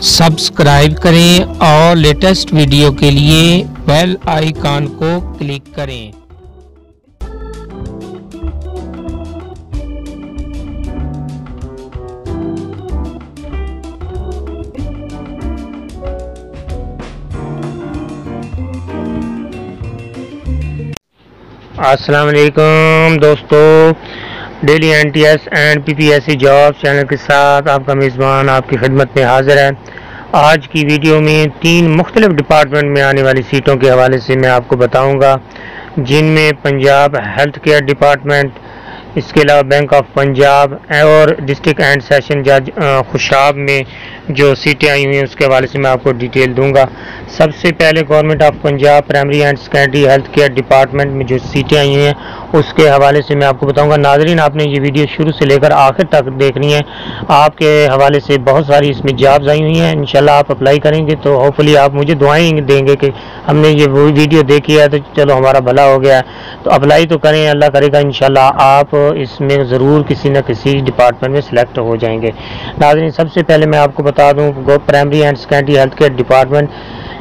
Subscribe करें और latest video के लिए बेल आइकॉन को क्लिक करें। अस्सलाम वालेकुम दोस्तों, daily NTS and PPSC job channel के साथ आपका मेज़बान आपकी खिदमत में हाजिर है। आज की वीडियो में 3 मुख्तलिफ डिपार्टमेंट में आने वाली सीटों के हवाले से मैं आपको बताऊंगा, जिनमें पंजाब हेल्थ केयर डिपार्टमेंट, इसके अलावा बैंक ऑफ पंजाब और डिस्ट्रिक्ट एंड सेशन जज खुशाब में जो सीटें आई हुई हैं उसके हवाले से मैं आपको डिटेल दूंगा। सबसे पहले government of Punjab primary and secondary health care department में जो सीटें आई हुई हैं उसके हवाले से मैं आपको बताऊंगा। नाज़रीन, आपने ये वीडियो शुरू से लेकर आखिर तक देखनी है। आपके हवाले से बहुत सारी इसमें जॉब्स आई हुई हैं। इंशाल्लाह आप अप्लाई करेंगे तो होपफुली आप मुझे दुआएं देंगे कि हमने ये वो वीडियो देखी है तो चलो हमारा भला हो गया। तो अप्लाई तो करें, अल्लाह करेगा इंशाल्लाह आप इसमें ज़रूर किसी न किसी डिपार्टमेंट में सिलेक्ट हो जाएंगे। नाज़रीन, सबसे पहले मैं आपको बता दूं primary and secondary health care department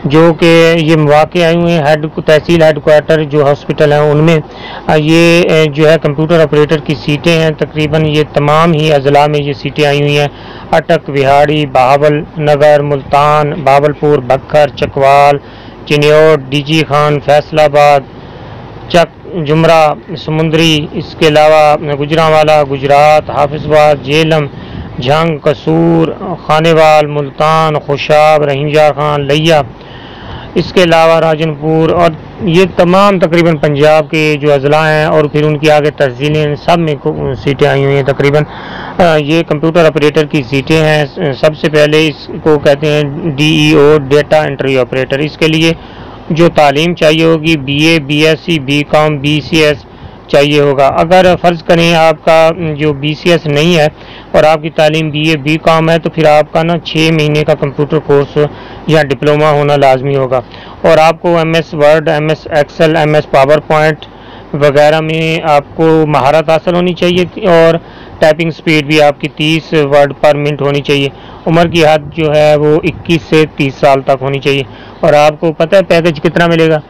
जो कि ये मौके आए हुए हैं तहसील हेडक्वार्टर जो हॉस्पिटल हैं उनमें ये जो है कंप्यूटर ऑपरेटर की सीटें हैं। तकरीबन ये तमाम ही अजला में ये सीटें आई हुई हैं। अटक, विहाड़ी, बहावल नगर, मुल्तान, बावलपुर, बखर, चकवाल, चिन्योट, डीजी खान, फैसलाबाद, चक, जुमरा, समुंदरी, इसके अलावा गुजरांवाला, गुजरात, हाफिजाबाद, झेलम, झंग, कसूर, खानेवाल, मुल्तान, खुशाब, रहीमजा खान, लिया, इसके अलावा राजनपुर, और ये तमाम तकरीबन पंजाब के जो अजला हैं और फिर उनकी आगे तहसीलें सब में सीटें आई हुई हैं। तकरीबन ये कंप्यूटर ऑपरेटर की सीटें हैं। सबसे पहले इसको कहते हैं DEO डेटा एंट्री ऑपरेटर। इसके लिए जो तालीम चाहिए होगी BA, BSc, BCom, BCS चाहिए होगा। अगर फ़र्ज़ करें आपका जो BCS नहीं है और आपकी तालीम BA, BCom है तो फिर आपका ना 6 महीने का कंप्यूटर कोर्स या डिप्लोमा होना लाजमी होगा और आपको MS word, MS Excel, MS PowerPoint वगैरह में आपको महारत हासिल होनी चाहिए और टाइपिंग स्पीड भी आपकी 30 वर्ड पर मिनट होनी चाहिए। उम्र की हद जो है वो 21 से 30 साल तक होनी चाहिए। और आपको पता है पैकेज कितना मिलेगा?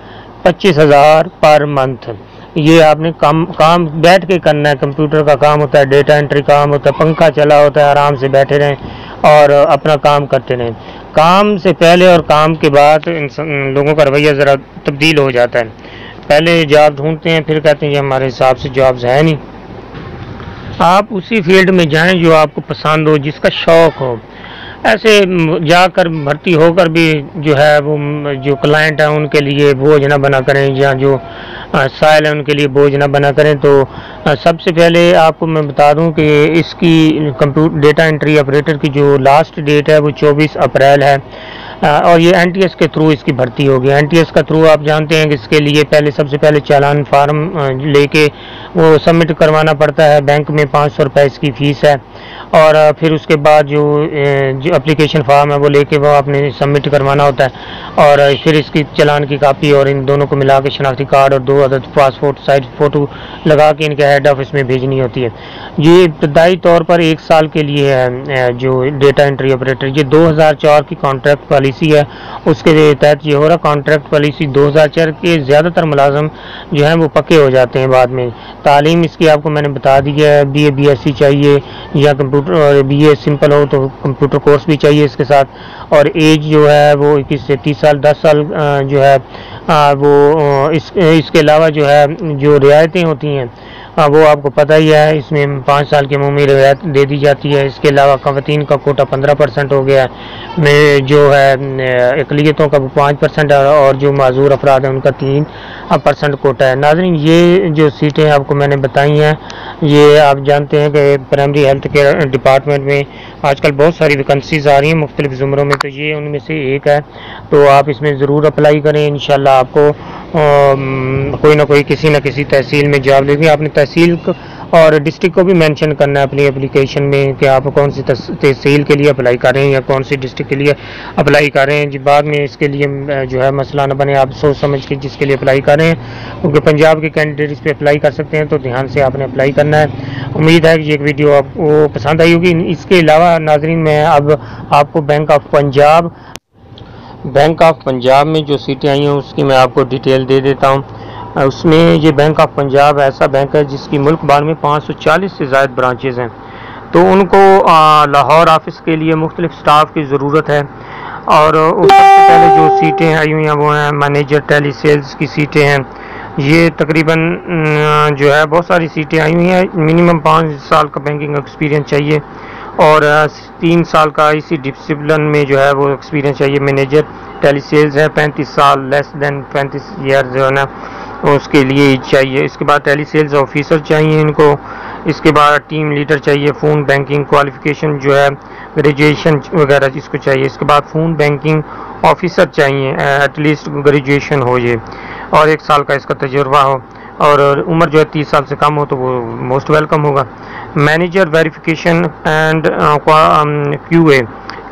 25,000 पर मंथ। ये आपने काम बैठ के करना है। कंप्यूटर का काम होता है, डेटा एंट्री काम होता है, पंखा चला होता है, आराम से बैठे रहें और अपना काम करते रहें। काम से पहले और काम के बाद लोगों का रवैया ज़रा तब्दील हो जाता है। पहले जॉब ढूंढते हैं, फिर कहते हैं कि हमारे हिसाब से जॉब्स है नहीं। आप उसी फील्ड में जाएं जो आपको पसंद हो, जिसका शौक़ हो। ऐसे जाकर भर्ती होकर भी जो है वो जो क्लाइंट है उनके लिए बोझ ना बना करें या जो साइल है उनके लिए बोझ ना बना करें। तो सबसे पहले आपको मैं बता दूं कि इसकी कंप्यूटर डेटा एंट्री ऑपरेटर की जो लास्ट डेट है वो 24 अप्रैल है और ये NTS के थ्रू इसकी भर्ती होगी। NTS का थ्रू आप जानते हैं कि इसके लिए सबसे पहले चालान फार्म लेके वो सबमिट करवाना पड़ता है। बैंक में 500 रुपये इसकी फ़ीस है और फिर उसके बाद जो एप्लीकेशन फार्म है वो लेके वो आपने सबमिट करवाना होता है और फिर इसकी चालान की कापी और इन दोनों को मिला के शनाख्ती कार्ड और 2 अदद पासपोर्ट साइज फ़ोटो लगा के इनके हेड ऑफिस में भेजनी होती है। ये इब्तदाई तौर पर 1 साल के लिए है जो डेटा एंट्री ऑपरेटर। ये 2004 की कॉन्ट्रैक्ट पॉलिसी है, उसके तहत ये हो रहा। कॉन्ट्रैक्ट पॉलिसी 2004 के ज़्यादातर मुलाजम जो हैं वो पक्के हो जाते हैं बाद में। तालीम इसकी आपको मैंने बता दी है, BA, BSc चाहिए या कंप्यूटर BA सिंपल हो तो कंप्यूटर कोर्स भी चाहिए इसके साथ। और एज जो है वो 21 से 30 साल, 10 साल जो है वो इसके अलावा जो है जो रियायतें होती हैं वो आपको पता ही है। इसमें 5 साल की उम्र में रियायत दे दी जाती है। इसके अलावा ख़वातीन का कोटा 15% हो गया है में जो है अक़लियतों का 5% है और जो माजूर अफराद हैं उनका 3% कोटा है। नाज़रीन, ये जो सीटें आपको मैंने बताई हैं ये आप जानते हैं कि प्राइमरी हेल्थ केयर डिपार्टमेंट में आजकल बहुत सारी वैकेंसीज़ आ रही हैं मुख्तलिफ ज़ुमरों में, तो ये उनमें से एक है। तो आप इसमें ज़रूर अप्लाई करें। इंशाल्लाह आपको कोई ना कोई किसी न किसी तहसील में जॉब लेगी। आपने तहसील और डिस्ट्रिक्ट को भी मेंशन करना है अपनी एप्लीकेशन में कि आप कौन सी तहसील के लिए अप्लाई कर रहे हैं या कौन सी डिस्ट्रिक्ट के लिए अप्लाई कर रहे हैं। जी बाद में इसके लिए जो है मसला न बने, आप सोच समझ के जिसके लिए अप्लाई कर रहे हैं, क्योंकि पंजाब के कैंडिडेट इस पर अप्लाई कर सकते हैं तो ध्यान से आपने अप्लाई करना है। उम्मीद है कि ये वीडियो आपको पसंद आई होगी। इसके अलावा नाजरीन मैं अब आपको बैंक ऑफ पंजाब में जो सीटें आई हैं उसकी मैं आपको डिटेल दे देता हूँ। उसमें ये बैंक ऑफ पंजाब ऐसा बैंक है जिसकी मुल्क भर में 540 से ज़ायद ब्रांचेज़ हैं। तो उनको लाहौर ऑफिस के लिए मुख्तलिफ स्टाफ की ज़रूरत है। और सबसे पहले जो सीटें आई हुई हैं वो हैं मैनेजर टेली सेल्स की सीटें हैं। ये तकरीबन जो है बहुत सारी सीटें आई हुई हैं। मिनिमम 5 साल का बैंकिंग एक्सपीरियंस चाहिए और 3 साल का इसी डिसिप्लिन में जो है वो एक्सपीरियंस चाहिए। मैनेजर टेली सेल्स है 35 साल, लेस देन 35 ईयर जो है ना उसके लिए चाहिए। इसके बाद टेली सेल्स ऑफिसर चाहिए इनको। इसके बाद टीम लीडर चाहिए। फ़ोन बैंकिंग क्वालिफिकेशन जो है ग्रेजुएशन वगैरह इसको चाहिए। इसके बाद फ़ोन बैंकिंग ऑफिसर चाहिए, एटलीस्ट ग्रेजुएशन हो ये और 1 साल का इसका तजुर्बा हो और उम्र जो है 30 साल से कम हो तो वो मोस्ट वेलकम होगा। मैनेजर वेरिफिकेशन एंड QA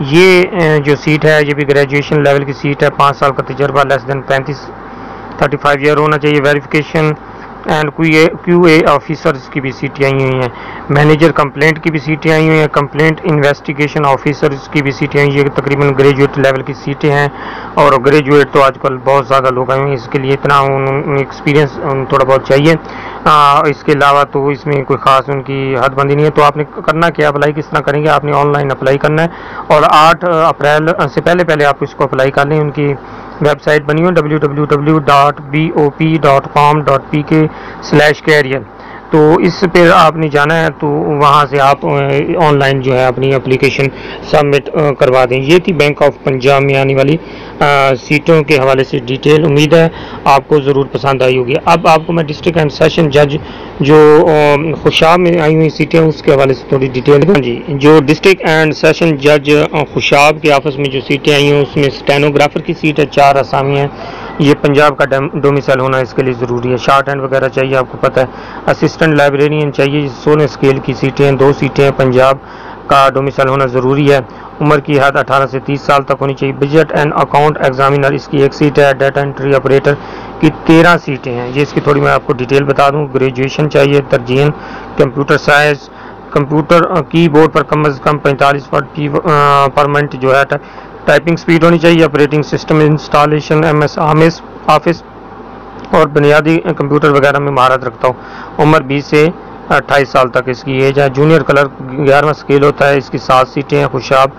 ये जो सीट है ये भी ग्रेजुएशन लेवल की सीट है। 5 साल का तजुर्बा, लेस देन 35 ईयर होना चाहिए। वेरिफिकेशन एंड QA ऑफिसर्स की भी सीटें आई हुई हैं। मैनेजर कंप्लेंट की भी सीटें आई हुई हैं। कंप्लेंट इन्वेस्टिगेशन ऑफिसर्स की भी सीटें आई हुई हैं। तकरीबन ग्रेजुएट लेवल की सीटें हैं और ग्रेजुएट तो आजकल बहुत ज़्यादा लोग आए हुए हैं, इसके लिए इतना एक्सपीरियंस थोड़ा बहुत चाहिए। इसके अलावा तो इसमें कोई ख़ास उनकी हदबंदी नहीं है। तो आपने करना क्या, अप्लाई किस तरह करेंगे, आपने ऑनलाइन अप्लाई करना है और 8 अप्रैल से पहले आप इसको अप्लाई कर लें। उनकी वेबसाइट बनी हो www.bop.com.pk/career। तो इस पर आपने जाना है तो वहाँ से आप ऑनलाइन जो है अपनी एप्लीकेशन सबमिट करवा दें। ये थी बैंक ऑफ पंजाब में आने वाली सीटों के हवाले से डिटेल। उम्मीद है आपको ज़रूर पसंद आई होगी। अब आपको मैं डिस्ट्रिक्ट एंड सेशन जज जो खुशाब में आई हुई सीटें उसके हवाले से थोड़ी डिटेल जी। जो डिस्ट्रिक्ट एंड सेशन जज खुशाब के ऑफिस में जो सीटें आई हैं उसमें स्टेनोग्राफर की सीट है, 4 असामी हैं। ये पंजाब का डोमिसाइल होना इसके लिए ज़रूरी है। शॉर्ट हैंड वगैरह चाहिए, आपको पता है। असिस्टेंट लाइब्रेरियन चाहिए, 16 स्केल की सीटें हैं, 2 सीटें हैं। पंजाब का डोमिसाइल होना ज़रूरी है। उम्र की हद 18 से 30 साल तक होनी चाहिए। बजट एंड अकाउंट एग्जामिनर इसकी 1 सीट है। डाटा एंट्री ऑपरेटर की 13 सीटें हैं। ये इसकी थोड़ी मैं आपको डिटेल बता दूं। ग्रेजुएशन चाहिए, तरजीहन कंप्यूटर साइंस, कंप्यूटर कीबोर्ड पर कम से कम 45 वर्ड पर मिनट जो है टाइपिंग स्पीड होनी चाहिए। Operating system installation MS office और बुनियादी कंप्यूटर वगैरह में महारत रखता हूँ। उम्र 20 से 28 साल तक इसकी एज है। जूनियर क्लर्क 11वां स्केल होता है। इसकी 7 सीटें हैं। खुशाब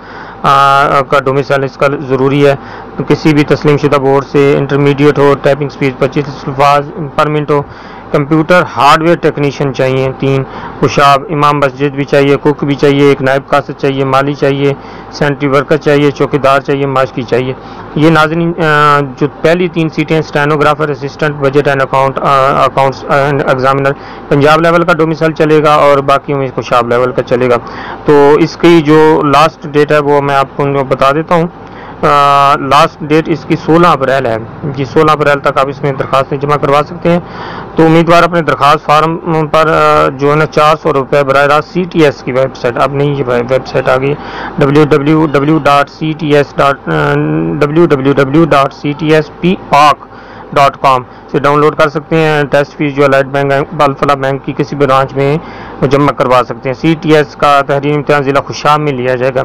का डोमिसाइल इसका ज़रूरी है। तो किसी भी तस्लीमशुदा बोर्ड से इंटरमीडिएट हो, टाइपिंग स्पीड 25 अल्फाज पर मिनट हो। कंप्यूटर हार्डवेयर टेक्नीशियन चाहिए 3। खुशाब इमाम मस्जिद भी चाहिए, कुक भी चाहिए, एक नायब कासद चाहिए, माली चाहिए, सेंट्री वर्कर चाहिए, चौकीदार चाहिए, माशकी चाहिए। ये नाज़रीन जो पहली 3 सीटें stenographer, assistant, budget and accounts and examiner Punjab level का डोमिसाइल चलेगा और बाकियों में खुशाब लेवल का चलेगा। तो इसकी जो लास्ट डेट है वो मैं आपको बता देता हूँ। लास्ट डेट इसकी 16 अप्रैल है जी। 16 अप्रैल तक आप इसमें दरखास्तें जमा करवा सकते हैं। तो उम्मीदवार अपने दरखास्त फार्म पर जो है ना 400 रुपये बराह रास्त CTS की वेबसाइट, अब नहीं ये वेबसाइट आ गई www.ctspark.com से डाउनलोड कर सकते हैं। टेस्ट फीस जो लाइट बैंक अल-फलाह बैंक की किसी भी ब्रांच में जमा करवा सकते हैं। CTS का तहरीरी इम्तिहान ज़िला खुशाब में लिया जाएगा।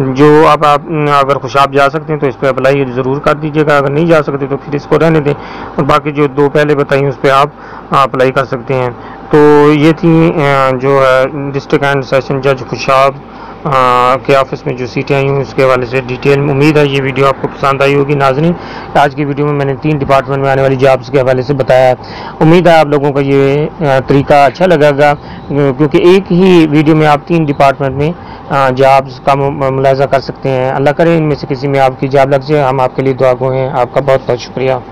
जो आप अगर खुशाब जा सकते हैं तो इस पर अप्लाई ज़रूर कर दीजिएगा। अगर नहीं जा सकते तो फिर इसको रहने दें और बाकी जो 2 पहले बताई उस पर आप अप्लाई कर सकते हैं। तो ये थी जो है डिस्ट्रिक्ट एंड सेशन जज खुशाब के ऑफिस में जो सीटें आई हुई उसके हवाले से डिटेल। उम्मीद है ये वीडियो आपको पसंद आई होगी। नाज़रीन आज की वीडियो में मैंने 3 डिपार्टमेंट में आने वाली जॉब्स के हवाले से बताया है। उम्मीद है आप लोगों का ये तरीका अच्छा लगेगा क्योंकि एक ही वीडियो में आप 3 डिपार्टमेंट में जॉब्स का मुलाजा कर सकते हैं। अल्लाह करे इनमें से किसी में आपकी जॉब लग जाए। हम आपके लिए दुआ गो हैं। आपका बहुत बहुत शुक्रिया।